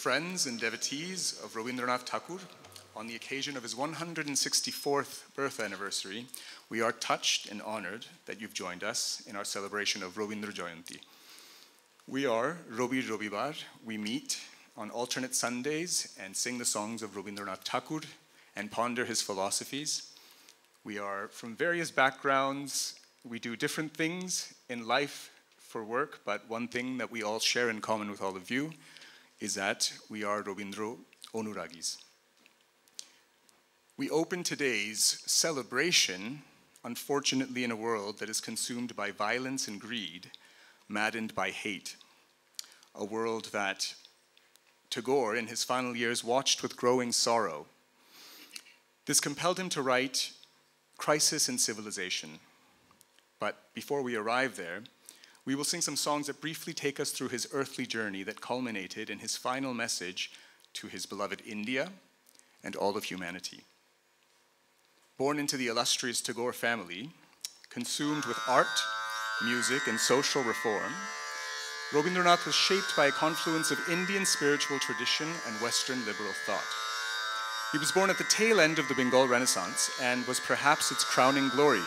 friends and devotees of Rabindranath Tagore, on the occasion of his 164th birth anniversary, we are touched and honored that you've joined us in our celebration of Rabindra Jayanti. We are Robi Robibar. We meet on alternate Sundays and sing the songs of Rabindranath Tagore and ponder his philosophies. We are from various backgrounds. We do different things in life for work, but one thing that we all share in common with all of you is that we are Rabindra Anuragis. We open today's celebration, unfortunately, in a world that is consumed by violence and greed, maddened by hate. A world that Tagore, in his final years, watched with growing sorrow. This compelled him to write Crisis in Civilization. But before we arrive there, we will sing some songs that briefly take us through his earthly journey that culminated in his final message to his beloved India and all of humanity. Born into the illustrious Tagore family, consumed with art, music, and social reform, Rabindranath was shaped by a confluence of Indian spiritual tradition and Western liberal thought. He was born at the tail end of the Bengal Renaissance and was perhaps its crowning glory.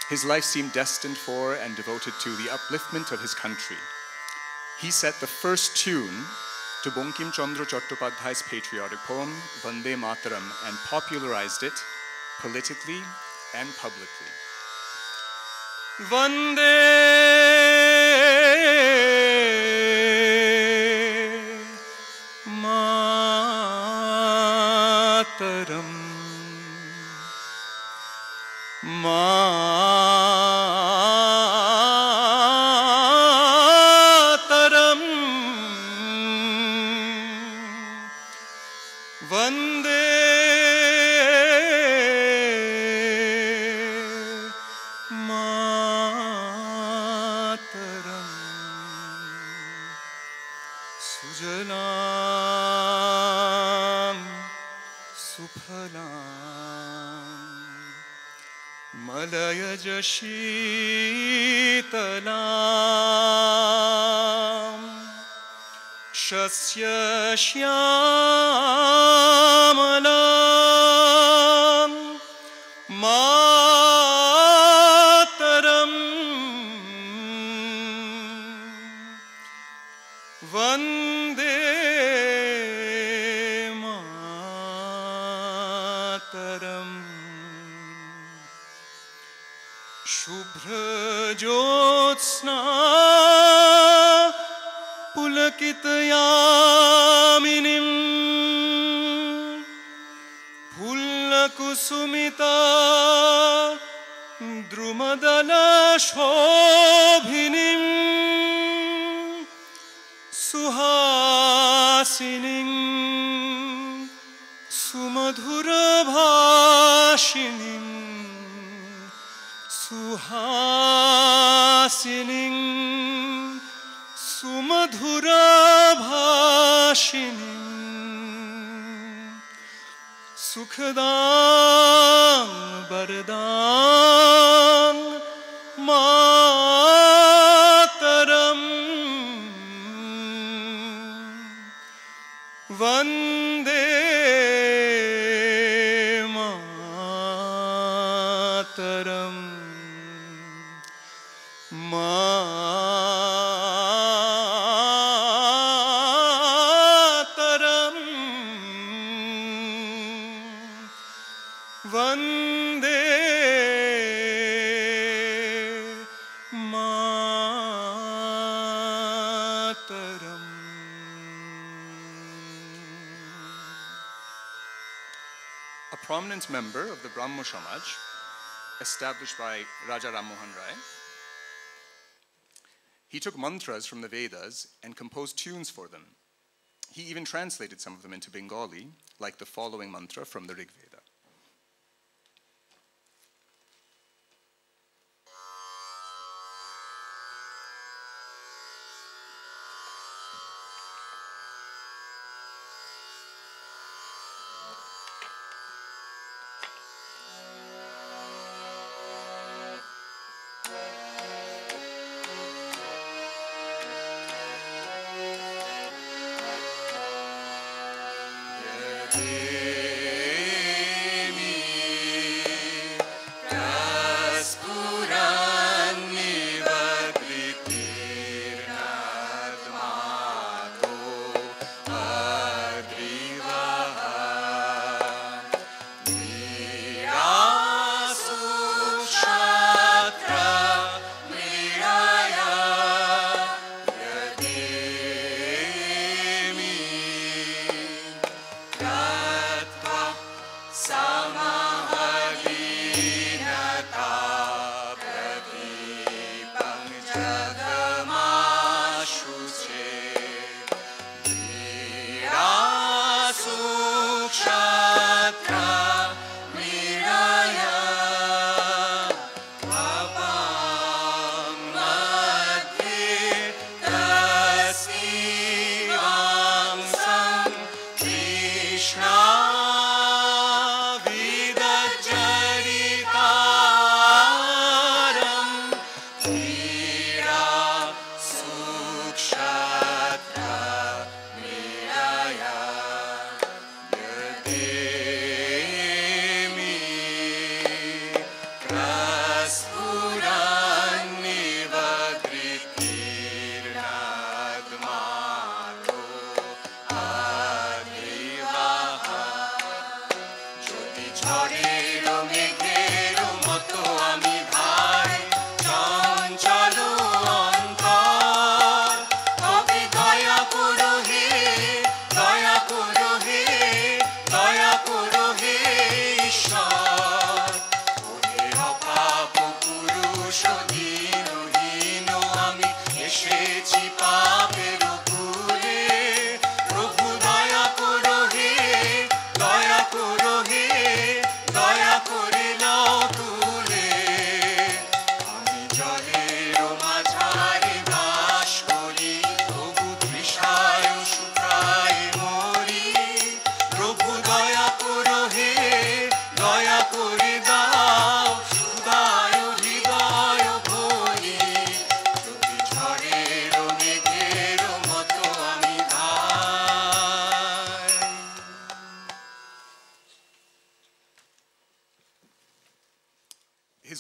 His life seemed destined for and devoted to the upliftment of his country. He set the first tune to Bankim Chandra Chattopadhyay's patriotic poem, Vande Mataram, and popularized it politically and publicly. Vande Mataram Mataram Vande Mataram Sujalam Suphalam Malayaj Shitalam Shasya Shyamalam Mataram Vande Mataram Shubhra Jyotsna Pulakitayaminim Pullakusumita Drumadala Shobhinim Suhasinim Sumadhura Bhashinim Suhasinim Sumadhura Bhashinim Sukhadam Bardam Mataram Vande Mataram Mataram Vande Mataram. A prominent member of the Brahmo Samaj, established by Raja Ram Mohan Rai, he took mantras from the Vedas and composed tunes for them. He even translated some of them into Bengali, like the following mantra from the Rig Veda.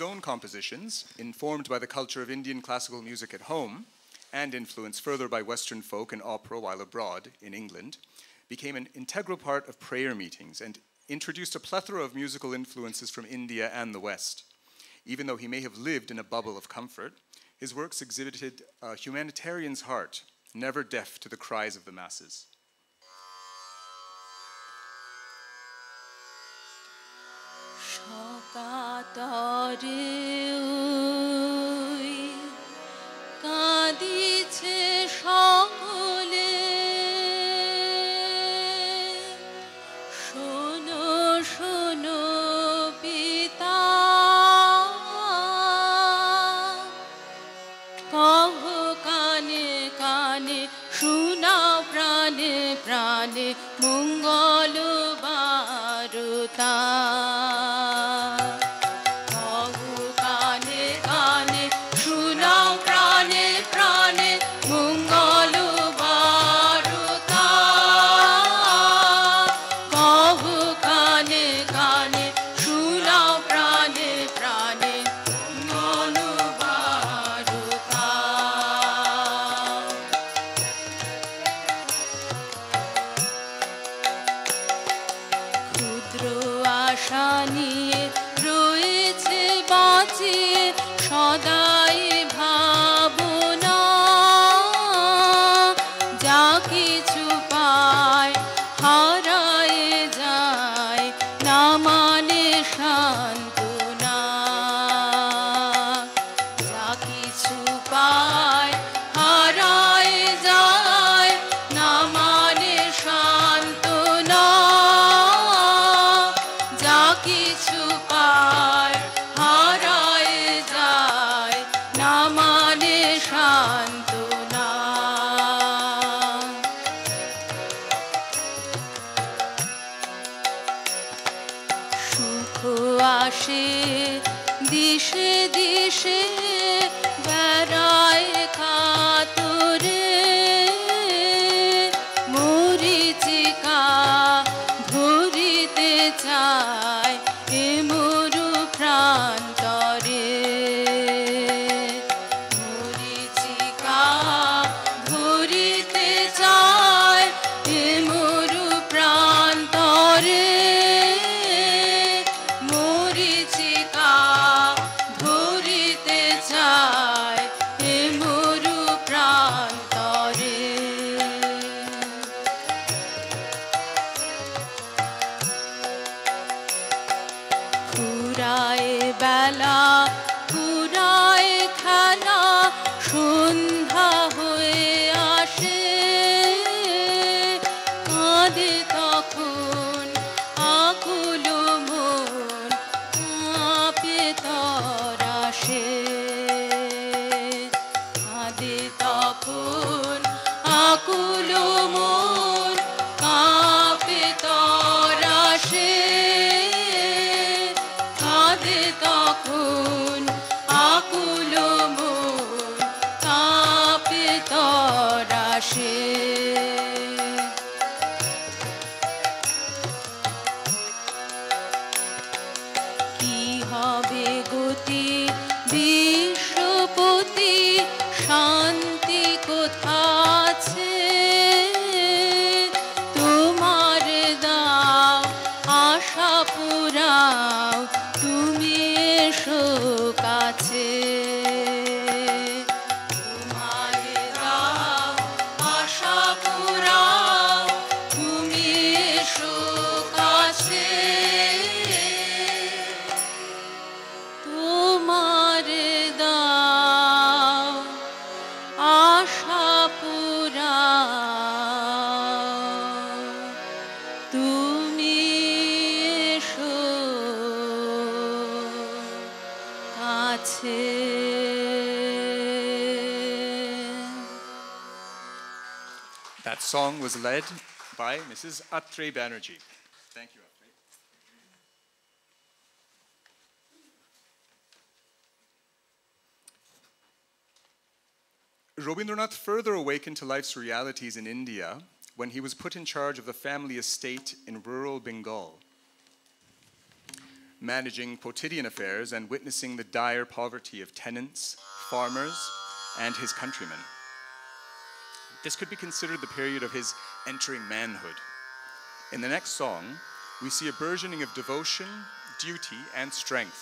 His own compositions, informed by the culture of Indian classical music at home and influenced further by Western folk and opera while abroad in England, became an integral part of prayer meetings and introduced a plethora of musical influences from India and the West. Even though he may have lived in a bubble of comfort, his works exhibited a humanitarian's heart, never deaf to the cries of the masses. মরিচিকা বেলা পুরায় খেলা সন্ধ্যা হয়ে আসে কাঁদে তখন আকুল মন কাঁপে তরাসে কাঁদে তখন আকুল মন কাঁপে তরাসে কাঁদে তখন আকুল মন কাঁপে তরাসে কি হবে গতি বিশ্বপতি শান্তি কোথা আছে তোমার দাও আশা পুরাও তুমি এসো কাছে তোমার দাও আশা পুরাও তুমি এসো কাছে তোমার দাও আশা পুরাও তুমি এসো কাছে That song was led by Mrs. Atrey Banerjee. Thank you, Atrey. Rabindranath further awakened to life's realities in India when he was put in charge of the family estate in rural Bengal, managing quotidian affairs and witnessing the dire poverty of tenants, farmers, and his countrymen. This could be considered the period of his entering manhood. In the next song, we see a burgeoning of devotion, duty, and strength.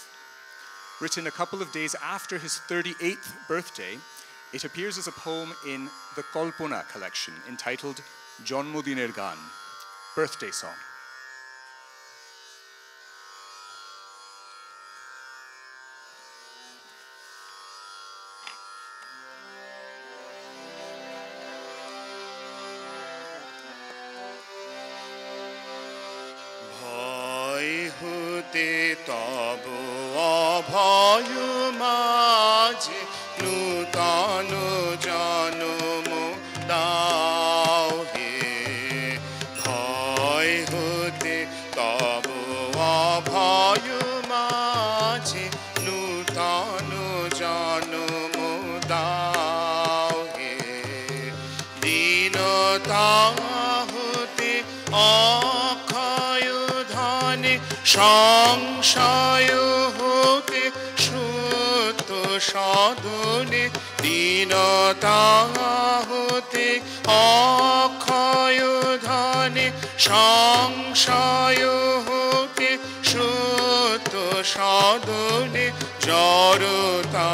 Written a couple of days after his 38th birthday, it appears as a poem in the Kalpona collection entitled Jonmodiner Gan, Birthday Song. ভয় হতে তব অভয় মাঝে নূতন জন্ম দাও হে ভয় হতে তব অভয় মাঝে নূতন জন্ম দাও হে দীনতা হতে অক্ষয় ধনে সংশয় হতে সত্য সাধনে দীনতা হতে অক্ষয় ধনে সংশয় হতে সত্য সাধনে জড়তা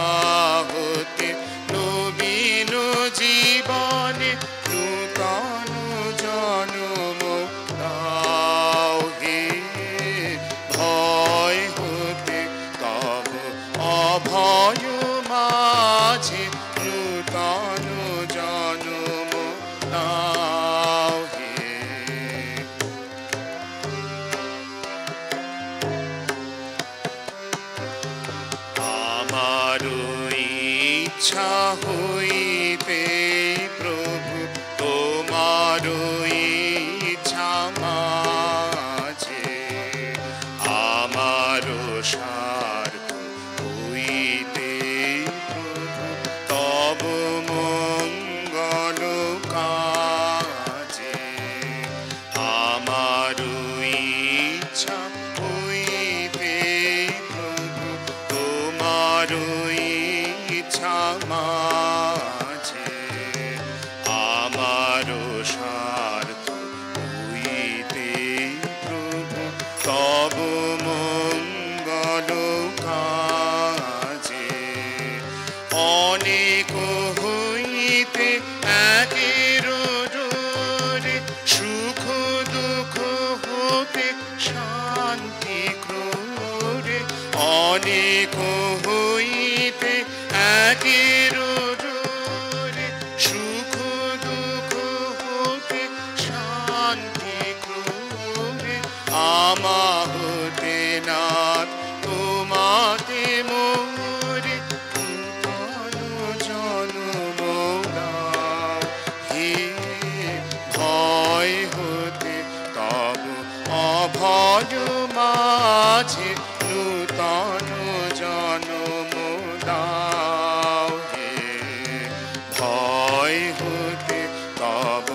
হতে নবীন জীবনে নূতন জন্ম দাও হে ভয় হতে তব অভয় মাঝে নূতন জন্ম দাও হে আমার ইচ্ছা হইতে প্রভু তোমার ইচ্ছা মাঝে আমার স্বার্থ হইতে প্রভু তব মঙ্গল কাজে আমার ইচ্ছা হইতে প্রভু তোমার ইচ্ছা মাঝে আমার স্বার্থ হইতে প্রভু তব মঙ্গল কাজে অনেক হইতে একের সুখ দুঃখ মাঝে নূতন জন্ম দাও হে ভয় হতে তব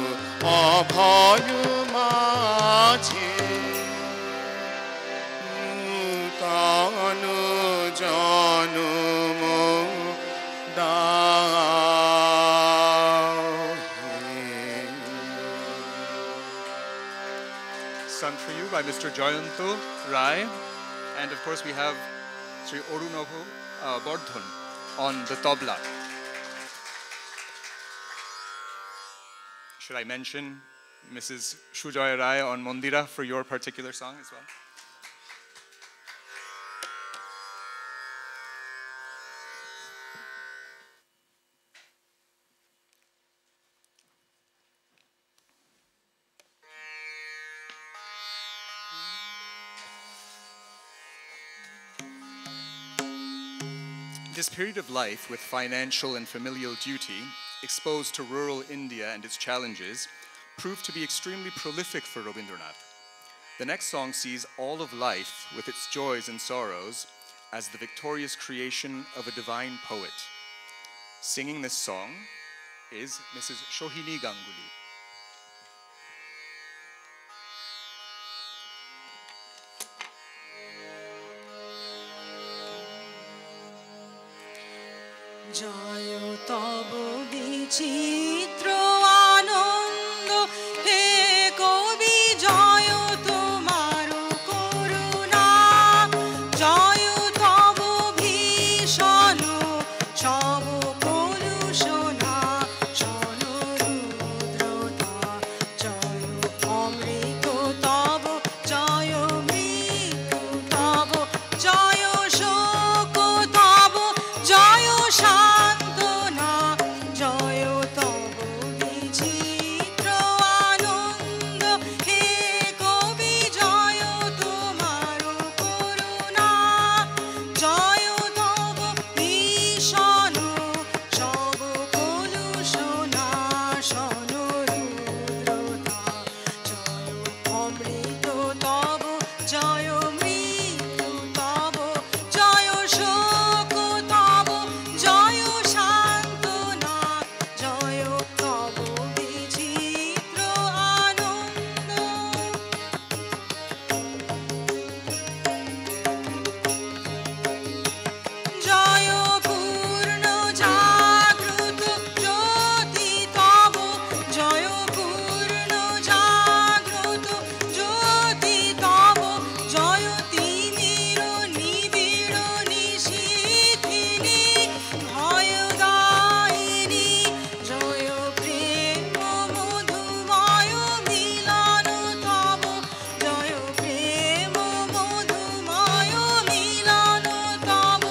অভয় মাঝে নূতন জন্ম দাও হে। Sung for you by Mr. Jayanto Rai. And of course we have Sri Orunabhu Bordhon on the tabla. Should I mention Mrs. Shujoy Rai on Mondira for your particular song as well? This period of life with financial and familial duty, exposed to rural India and its challenges, proved to be extremely prolific for Rabindranath. The next song sees all of life with its joys and sorrows as the victorious creation of a divine poet. Singing this song is Mrs. Shohini Ganguly. জয় তব বিচিত্র আনন্দ হে কবি জয় তোমার করুণা জয় তব ভীষণ সব কলুষণা শন রুদ্রতা জয় অমৃত তব জয় মৃত্যু তব জয় শোক তব জয় সান্ত্বনা জয় তব বিচিত্র আনন্দ হে কবি জয় তোমার করুণা জয় তব ভীষণ সব কলুষণা শন রুদ্রতা জয় অমৃত তব জয় মৃত্যু তব জয় শোক তব জয় সান্ত্বনা জয় তব বিচিত্র আনন্দ জয় পূর্ণ জাগ্রত জ্যোতি তব জয় পূর্ণ জাগ্রত জ্যোতি তব জয় তিমির নিবিড় নিশীথিনী ভয়দায়িনী জয় প্রেম মধুময় মিলন তব জয় প্রেম মধুময় মিলন তব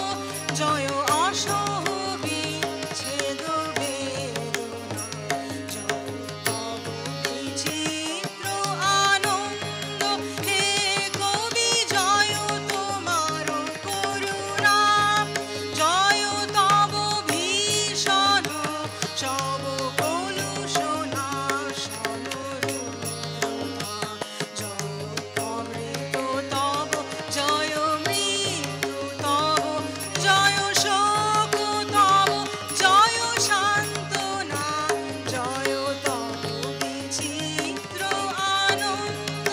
জয় অসহ বিচ্ছেদ বেদনা জয় তব বিচিত্র আনন্দ হে কবি জয় তোমার করুণা জয় তব ভীষণ সব কলুষণা শন রুদ্রতা জয় অমৃত তব জয় মৃত্যু তব জয় শোক তব জয় সান্ত্বনা জয় তব বিচিত্র আনন্দ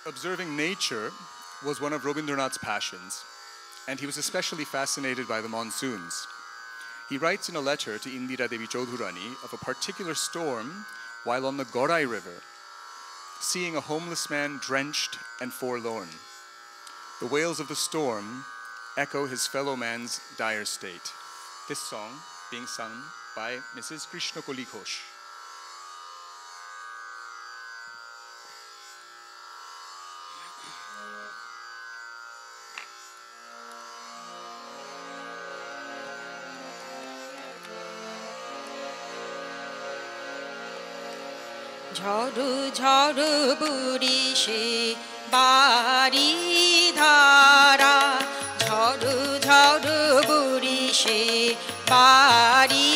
Observing nature was one of Rabindranath's passions, and he was especially fascinated by the monsoons. He writes in a letter to Indira Devi Chaudhurani of a particular storm while on the Gorai River, seeing a homeless man drenched and forlorn. The wails of the storm echo his fellow man's dire state. This song being sung by Mrs. Krishnakoli Ghosh. ঝড় ঝড় বুড়িশে বাড়ি ধারা ঝড়ু ঝড়ু বুড়িশে বাড়ি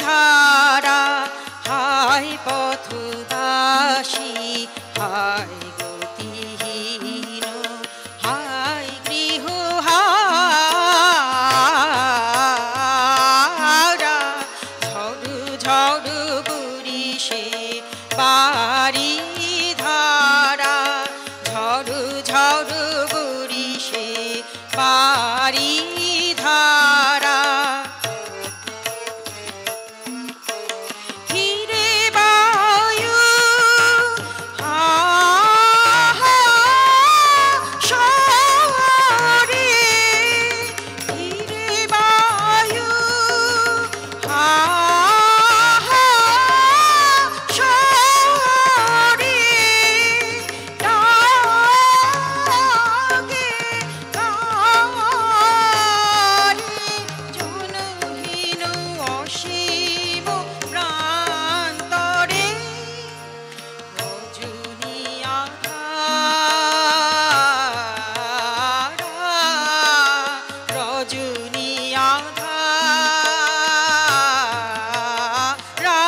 ধারা হায় পথবাসী হায় গতিহীন হায় গৃহ হারা ঝড়ু ঝড়ু বুড়িশে বাড়ি ধারা ঝড়ু ঝড়ু বুড়িশে বাড়ি ধারা হিরে বায়ু হা হা শহরে হিরে বায়ু হা হা শহরে ডাকে তারে জনহীন অসীম প্রান্তরে রজনী আধারা রজনী আধারা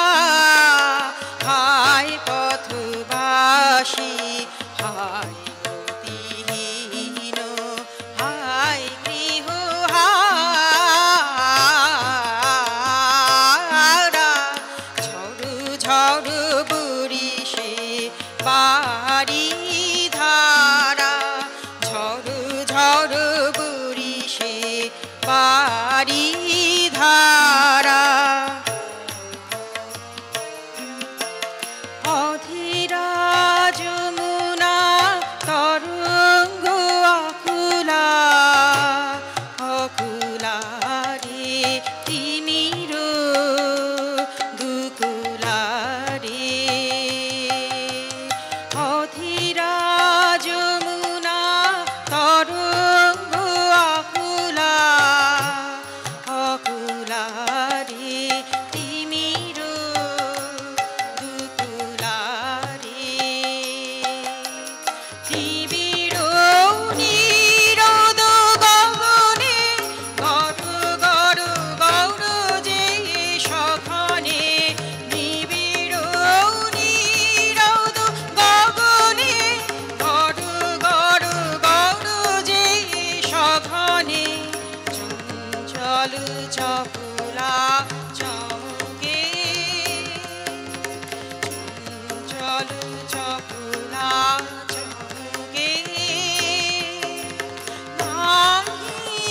হায় পথবাসী হায় গতিহীন হায় গৃহ হারা ঝড়ু ঝড়ু বুড়িশে বাড়ি ধারা ঝড়ু ঝড়ু বুড়িশে বাড়ি ধারা অধীরা যমুনা তরঙ্গ আকুলা অকুলা রে তিমির দুকুলা রে অধীরা যমুনা তরঙ্গ আকুলা অকুলা রে তিমির দুকুলা রে শিবির নিরোদ গগনে গড় গড় গৌর যে সখনে নিবিড় নিরোদ গগনে গড় গড় গৌর যে সখনে চঞ্চল চকুলা চমকে চঞ্চল চকুলা চমকে নাহি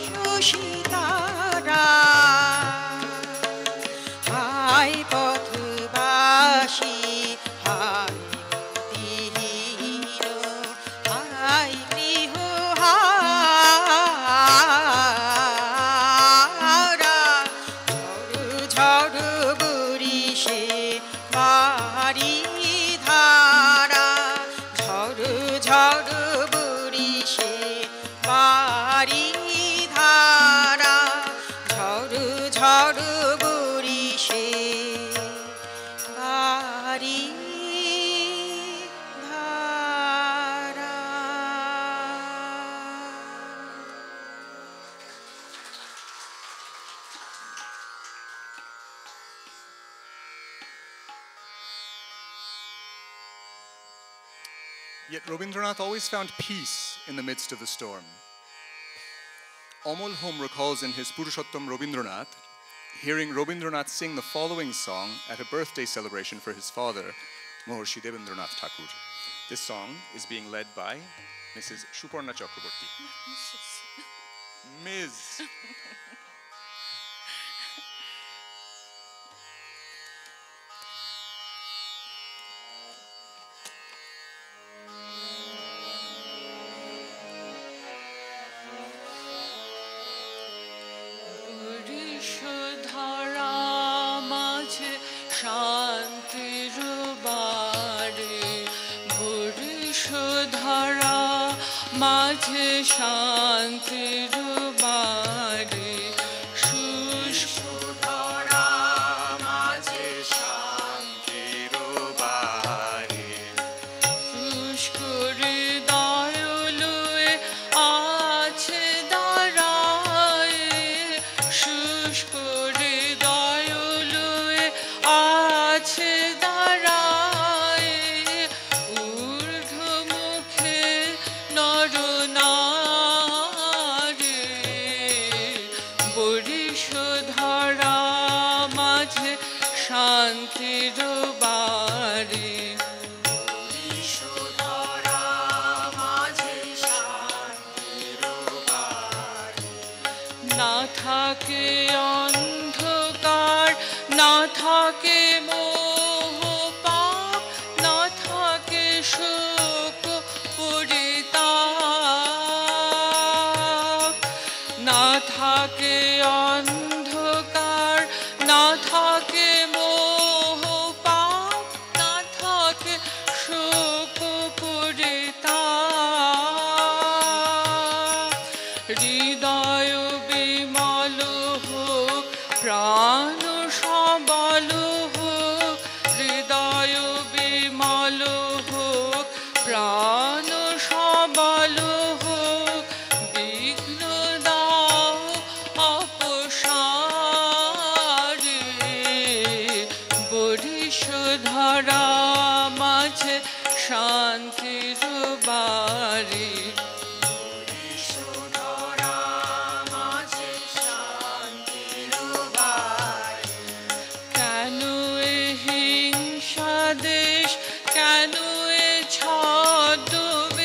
সুশীতারা হায় পথবাসী হায় গতিহীন হায় গৃহ হারা ঝড়ু ঝড়ু বুড়িশে বাড়ি ধারা ঝড়ু ঝড়ু বুড়িশে বাড়ি ধারা ঝড়ু ঝড়ু বুড়িশে বাড়ি ধারা Yet Rabindranath always found peace in the midst of the storm. Amol Home recalls in his Purushottam Rabindranath hearing Rabindranath sing the following song at a birthday celebration for his father, Mahorshi Debendranath Thakur. This song is being led by Mrs. Shuparna Chakraborty. Ms. ধরা মাঝে শান্তির বাড়ি Boris ধরা মাঝে শান্তির বাড়ি শুষ্ক ধরা মাঝে শান্তির বাড়ি শুষ্ক থাকে অন্ধকার, না থাকে মোহ পাপ, না থাকে শোক পরিতাপ, না থাকে অন্ধকার, না থাকে মোহ পাপ, না থাকে শোক পরিতাপ। হৃদয় বিমল হোক, প্রাণ সবল হোক, হৃদয় বিমল হোক, প্রাণ সবল হোক, বিঘ্ন দাও অপসারে। বরিশ ধরা মাঝে শান্তির বাড়ি, কেন এ হিংসা দেশ, কেন এ ছদ্মবেশ,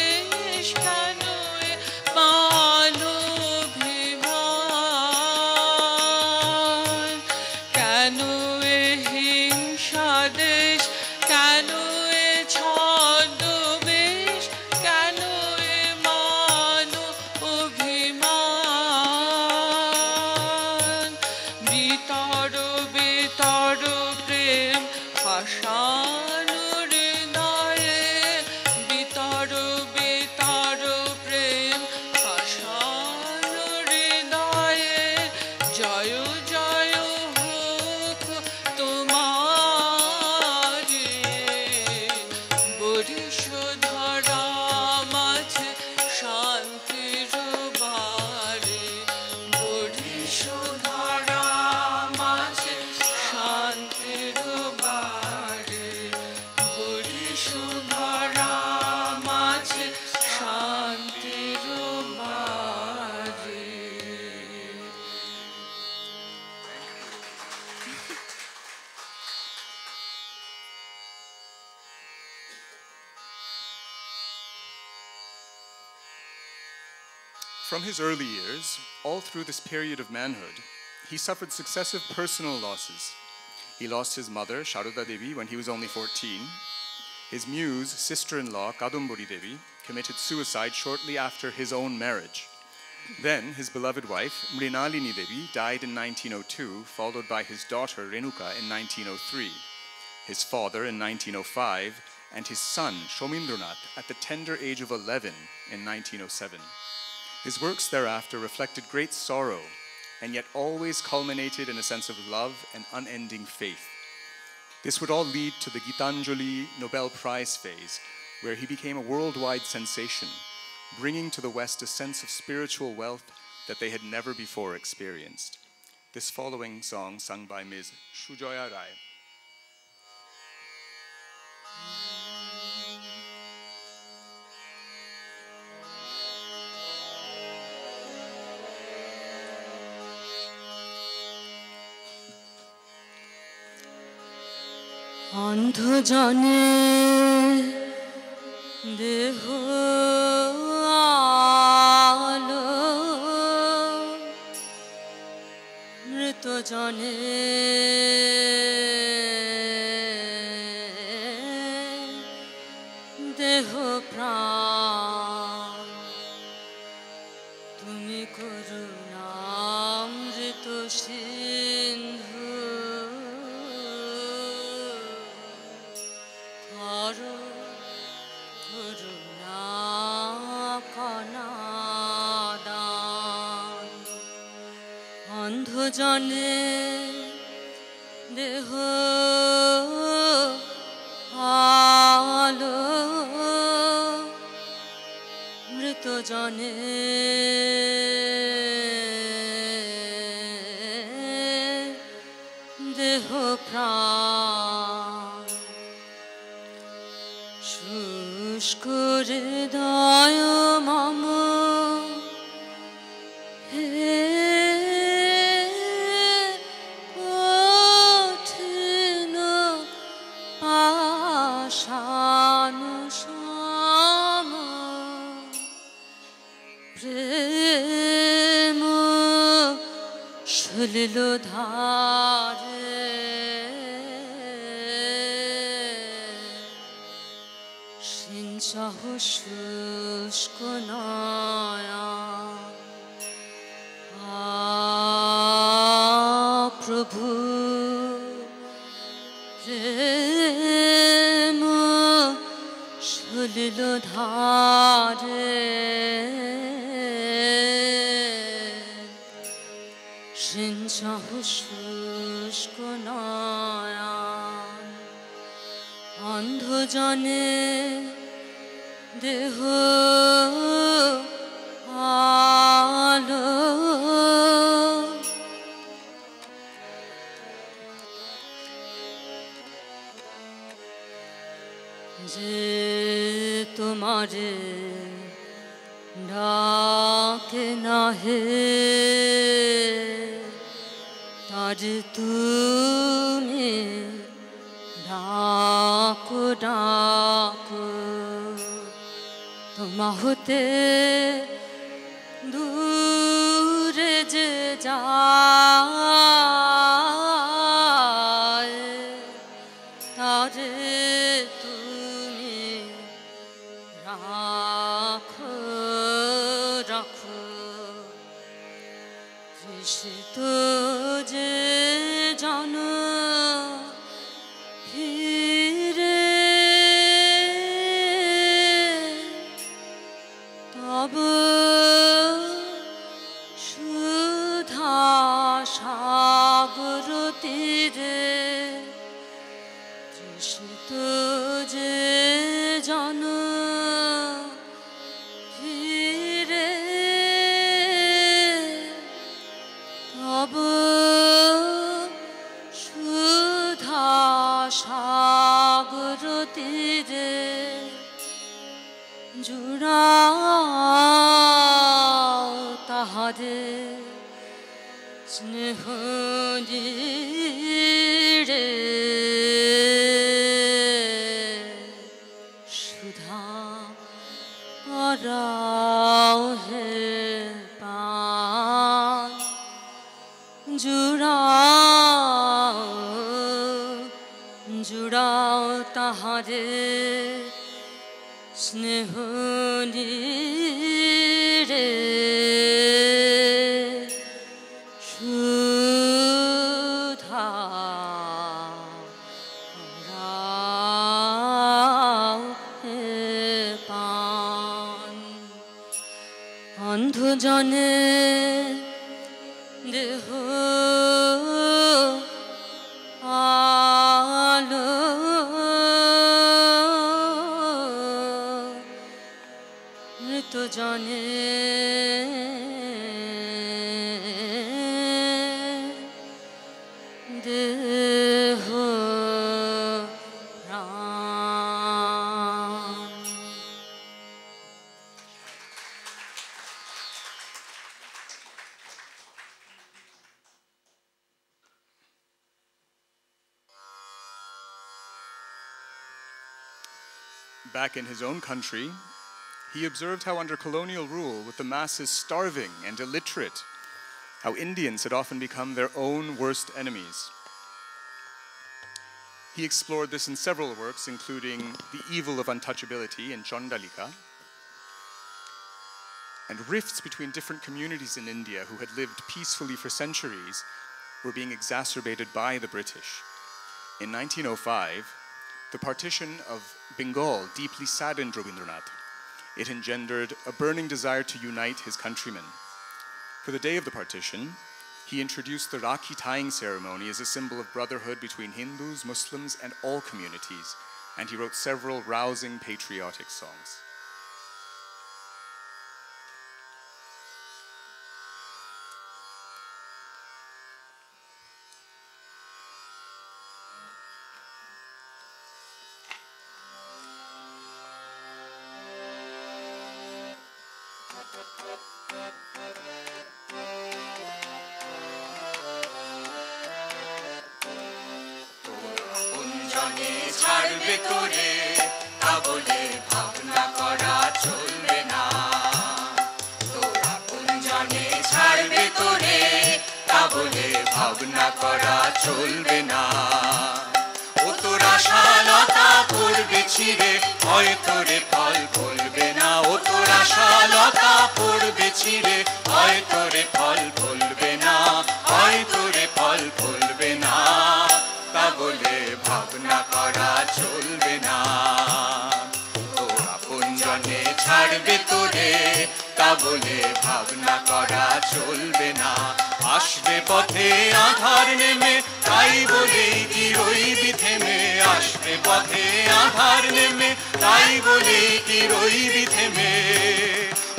কেন এ মানবিমান, কেন এ হিংসা দেশ, কেন এ ছদ্মবেশ, কেন এ মানবিমান। বিতর বিতর প্রেম পাষাণ হৃদয়ে, বিতর বিতর প্রেম পাষাণ হৃদয়ে। জয় জয় হোক তোমারে। বরিশ ধরা মাঝে শান্তির বাড়ি, বরিশ ধরা মাঝে শান্তির বাড়ি, বরিশ ধরা মাঝে শান্তির বাড়ি। From his early years, all through this period of manhood, he suffered successive personal losses. He lost his mother, Sharoda Devi, when he was only 14. His muse, sister-in-law, Kadumbori Devi, committed suicide shortly after his own marriage. Then, his beloved wife, Mrinalini Devi, died in 1902, followed by his daughter, Renuka, in 1903, his father in 1905, and his son, Shomindranath, at the tender age of 11 in 1907. His works thereafter reflected great sorrow, and yet always culminated in a sense of love and unending faith. This would all lead to the Gitanjali Nobel Prize phase, where he became a worldwide sensation, bringing to the West a sense of spiritual wealth that they had never before experienced. This following song, sung by Ms. Shujoya Rai. অন্ধ জনে দেহ আলো, মৃত জনে দেহ প্রাণ। তুমি করুণামৃত সিন্ধু, করো করুণা কণাদান। অন্ধ জনে দেহ আলো, মৃত জনে দেহ প্রাণ। শুষ্ক হৃদয় মম হে কঠিন পাষাণ সম, প্রেম সলিল ধারে সিঞ্চহ শুষ্ক নয়া প্রভু প্রেম সলিল ধারে সিঞ্চহ শুষ্ক নয়ন অন্ধজনে দেহ আলো যে তোমারে ডাকে না হে তার তুমি ডাকো ডাকো তোমা হতে দূরে যে যায় তারে তুমি রাখো রাখো তৃষিত যে জানো ফিরে তব সুধা সাগর তীরে তৃষিত যে জানো ফিরে তব সুধা সাগর তীরে জুড়াও তাহারে স্নেহ রে সুধা করাও হে পান জুড়াও জুড়াও তাহারে স্নেহ রে সুধা করাও হে পান অন্ধজনে দেহ আলো মৃত জনে দেহ প্রাণ Back in his own country, he observed how under colonial rule, with the masses starving and illiterate, how Indians had often become their own worst enemies. He explored this in several works, including The Evil of Untouchability in Chondalika, and rifts between different communities in India who had lived peacefully for centuries were being exacerbated by the British. In 1905, the partition of Bengal deeply saddened Rabindranath. It engendered a burning desire to unite his countrymen. For the day of the partition, he introduced the Rakhi tying ceremony as a symbol of brotherhood between Hindus, Muslims, and all communities, and he wrote several rousing patriotic songs. ছাড়বে তোরে তা বলে ভাবনা করা চলবে না তোরা কোন জনে ছাড়বে তোরে তা বলে চলবে না ও তোর আশালতা পড়বে ছিঁড়ে হয়তো রে ফল ফলবে না ও তোর আশালতা পড়বে ছিঁড়ে হয়তো রে ফল ফলবে না হয়তো রে ফল ফলবে না তা বলে ভাবনা করা চলবে না তোর আপনজনে ছাড়বে তোরে তা বলে ভাবনা করা চলবে না আসবে পথে আধার নেমে তাই বলেই কি রইবি থেমে আসবে পথে আধার নেমে তাই বলেই কি রইবি থেমে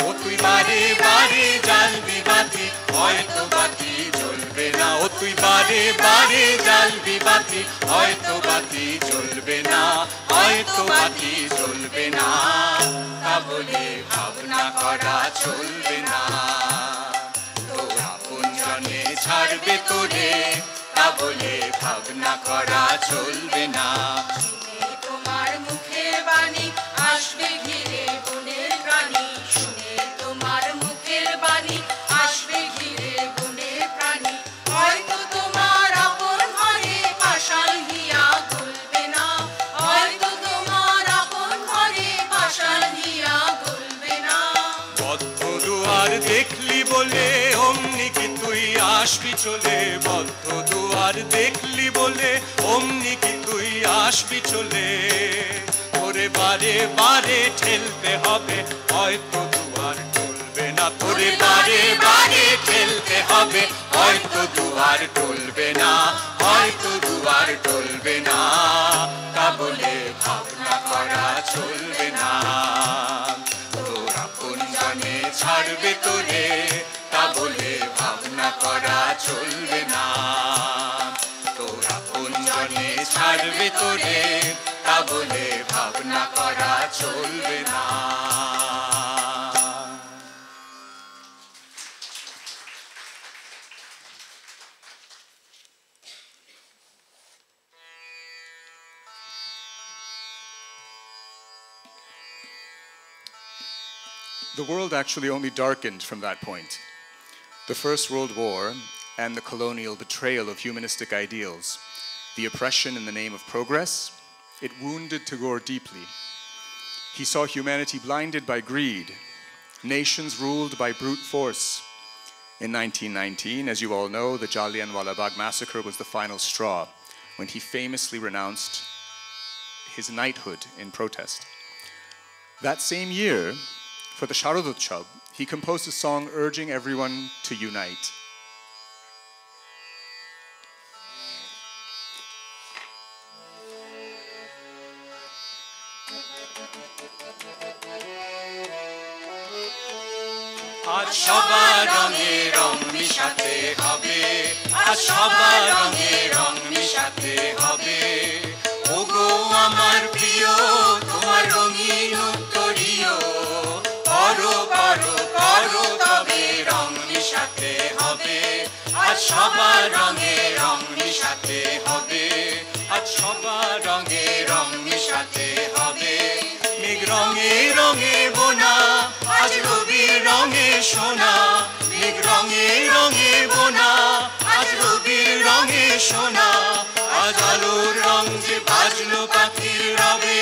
ও তুই বারে বারে জ্বালবি বাতি হয়তো বাতি জ্বলবে না ও তুই বারে বারে জ্বালবি বাতি হয়তো বাতি জ্বলবে না হয়তো বাতি জ্বলবে না তা বলে ভাবনা করা চলবে না তোর আপনজনে ছাড়বে তোরে তা বলে ভাবনা করা চলবে না তোমার মুখের বাণী আসবে ঘিরে বনের প্রাণী শুনে তোমার মুখের বাণী আসবে ঘিরে বনের প্রাণী হয়তো তোমার আপন ঘরে পাষাণ হিয়া গলবে না হয়তো তোমার আপন ঘরে পাষাণ হিয়া গলবে না বদ্ধ দুয়ার দেখলি বলে অমনি কি তুই আসবি চলে বদ্ধ দুয়ার দেখলি বলে অমনি কি তুই আসবি চলে তোরে বারে বারে ঠেলতে হবে হয়তো দুয়ার টলবে না তোরে বারে বারে ঠেলতে হবে হয়তো দুয়ার টলবে না হয়তো দুয়ার টলবে না তা বলে ভাবনা করা চলবে না তোর আপনজনে ছাড়বে তোরে তা বলে ভাবনা করা চলবে না তোর আপনজনে ছাড়বে তোরে তা বলে ভাবনা করা চলবে না The world actually only darkened from that point. The First World War and the colonial betrayal of humanistic ideals, the oppression in the name of progress, it wounded Tagore deeply. He saw humanity blinded by greed, nations ruled by brute force. In 1919, as you all know, the Jallianwala Bagh massacre was the final straw, when he famously renounced his knighthood in protest. That same year, for the Sharadutsav, he composed a song urging everyone to unite. আজ সবার রঙে রং মিশাতে হবে আজ সবার রঙে রং মিশাতে হবে ওগো আমার প্রিয় তোমার রঙিন উত্তরীয় করো করো করো তবে রং মিশাতে হবে আজ সবার রঙে রং মিশাতে হবে আজ সবার রঙে রং মিশাতে হবে মেঘ রঙে রঙে বোনা আজ রবির রঙে সোনা মেঘ রঙে রঙে বোনা আজ রবির রঙে সোনা আজ আলোর রং যে বাজলো পাখির রবে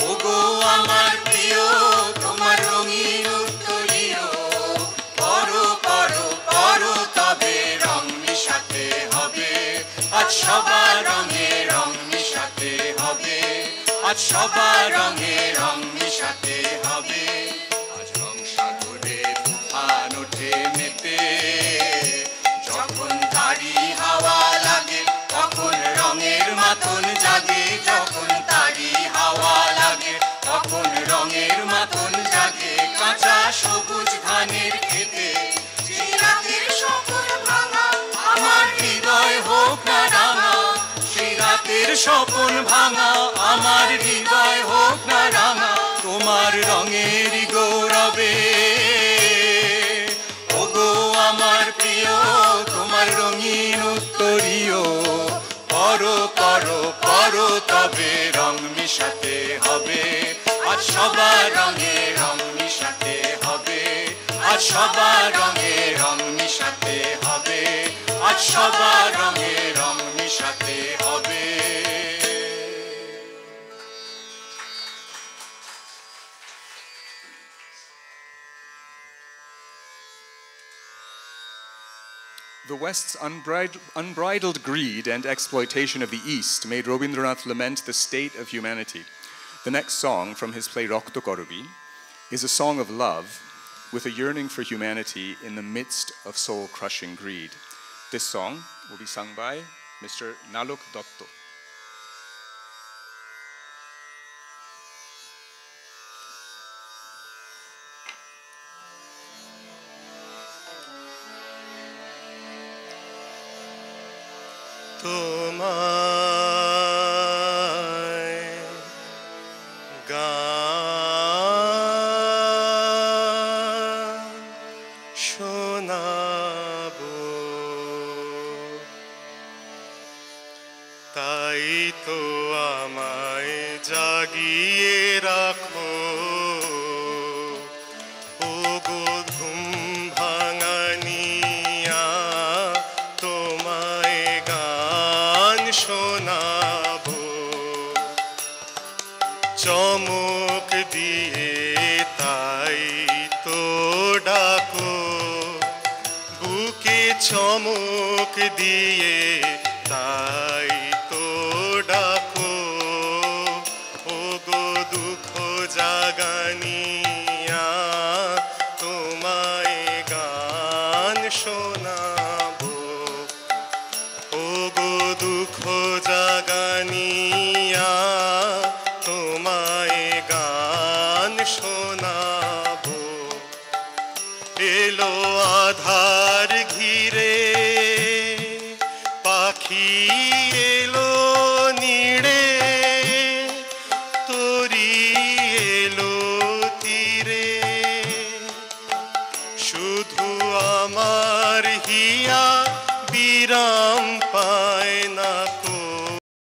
ওগো আমার প্রিয় তোমার রঙিন উত্তরীয় করো করো করো তবে রং মিশাতে হবে আজ সবার রঙে রং মিশাতে হবে আজ সবার রঙে রং মিশাতে হবে আজ রং সাগরে তুফান ওঠে মেতে যখন তারি হাওয়া লাগে তখন রঙের মাথন জাগে যখন তারি হাওয়া লাগে তখন রঙের মাথন জাগে কাঁচা সবুজ ধানের খেতে সেই রাতের স্বপ্ন ভাঙা আমার হৃদয় হোক না রাঙা সেই রাতের স্বপ্ন ভাঙা আমার হৃদয় হোক না রাঙা তোমার রঙের গৌরবে ওগো আমার প্রিয় তোমার রঙিন উত্তরীয় করো করো করো তবে রং মিশাতে হবে আজ সবার রঙে রং মিশাতে হবে আজ সবার রঙে রং মিশাতে হবে আজ সবার রঙে রং মিশাতে হবে। The West's unbridled greed and exploitation of the East made Rabindranath lament the state of humanity. The next song from his play Rokto Korobi is a song of love with a yearning for humanity in the midst of soul-crushing greed. This song will be sung by Mr. Nalok Dotto. তোমায় গান শোনাবো, তাই তো আমায় জাগিয়ে রাখো। ও গো ঘুম ভাঙানিয়া, তোমায় গান শোনাবো। চমক দিয়ে তাই তো ডাকো, বুকে চমক দিয়ে তাই তো ডাকো। ও গো দুঃখ জাগানিয়া, তোমায় গান শোনাবো। ও গো দুঃখ জাগানিয়া, তোমায় গান শোনাবো। এলো আধার ঘিরে পাখি এলো নিড়ে, তরি এলো তীরে। শুধু আমার হিয়া বিরাম